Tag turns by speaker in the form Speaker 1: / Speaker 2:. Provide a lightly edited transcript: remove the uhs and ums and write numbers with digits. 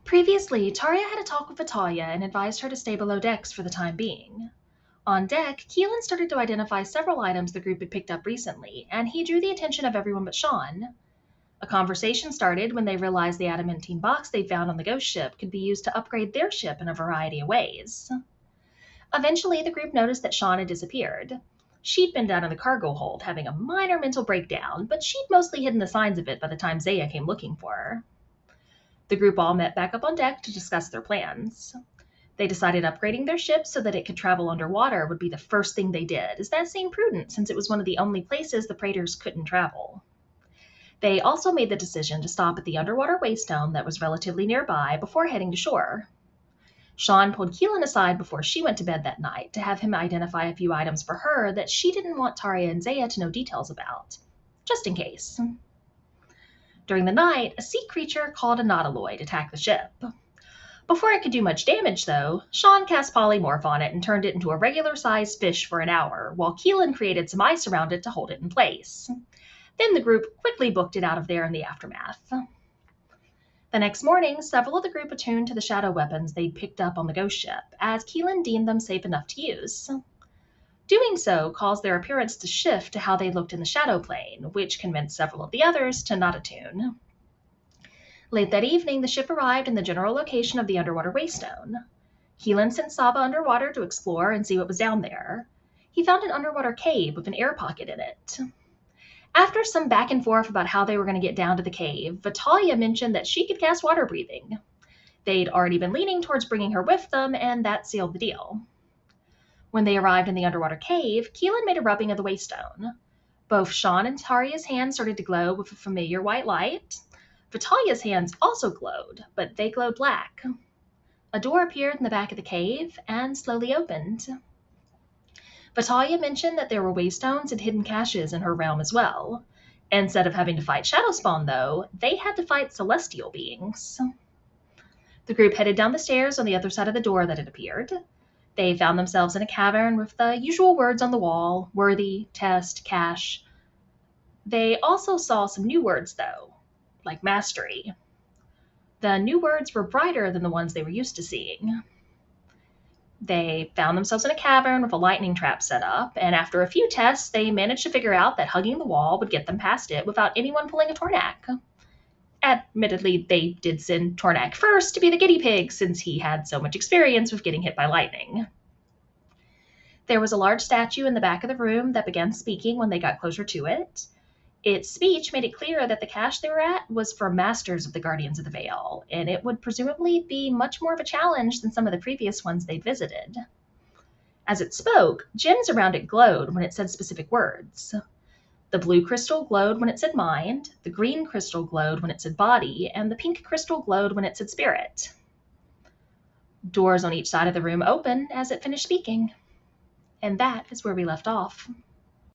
Speaker 1: Previously, Tarya had a talk with Vitalia and advised her to stay below decks for the time being. On deck, Keelan started to identify several items the group had picked up recently, and he drew the attention of everyone but Sean. A conversation started when they realized the adamantine box they'd found on the ghost ship could be used to upgrade their ship in a variety of ways. Eventually, the group noticed that Sean had disappeared. She'd been down in the cargo hold having a minor mental breakdown, but she'd mostly hidden the signs of it by the time Zaya came looking for her. The group all met back up on deck to discuss their plans. They decided upgrading their ship so that it could travel underwater would be the first thing they did, as that seemed prudent since it was one of the only places the Praetors couldn't travel. They also made the decision to stop at the underwater waystone that was relatively nearby before heading to shore. Sean pulled Keelan aside before she went to bed that night to have him identify a few items for her that she didn't want Tarya and Zaya to know details about, just in case. During the night, a sea creature called a nautiloid attacked the ship. Before it could do much damage, though, Sean cast polymorph on it and turned it into a regular-sized fish for an hour, while Keelan created some ice around it to hold it in place. Then the group quickly booked it out of there in the aftermath. The next morning, several of the group attuned to the shadow weapons they'd picked up on the ghost ship, as Keelan deemed them safe enough to use. Doing so caused their appearance to shift to how they looked in the shadow plane, which convinced several of the others to not attune. Late that evening, the ship arrived in the general location of the underwater waystone. Keelan sent Saba underwater to explore and see what was down there. He found an underwater cave with an air pocket in it. After some back and forth about how they were going to get down to the cave, Vitalia mentioned that she could cast water breathing. They'd already been leaning towards bringing her with them, and that sealed the deal. When they arrived in the underwater cave, Keelan made a rubbing of the waystone. Both Sean and Tarya's hands started to glow with a familiar white light. Vitalia's hands also glowed, but they glowed black. A door appeared in the back of the cave and slowly opened. Vitalia mentioned that there were waystones and hidden caches in her realm as well. Instead of having to fight Shadowspawn, though, they had to fight celestial beings. The group headed down the stairs on the other side of the door that had appeared. They found themselves in a cavern with the usual words on the wall: worthy, test, cache. They also saw some new words, though, like mastery. The new words were brighter than the ones they were used to seeing. They found themselves in a cavern with a lightning trap set up, and after a few tests, they managed to figure out that hugging the wall would get them past it without anyone pulling a Tornak. Admittedly, they did send Tornak first to be the guinea pig, since he had so much experience with getting hit by lightning. There was a large statue in the back of the room that began speaking when they got closer to it. Its speech made it clear that the cache they were at was for masters of the Guardians of the Veil, and it would presumably be much more of a challenge than some of the previous ones they'd visited. As it spoke, gems around it glowed when it said specific words. The blue crystal glowed when it said mind, the green crystal glowed when it said body, and the pink crystal glowed when it said spirit. Doors on each side of the room opened as it finished speaking. And that is where we left off.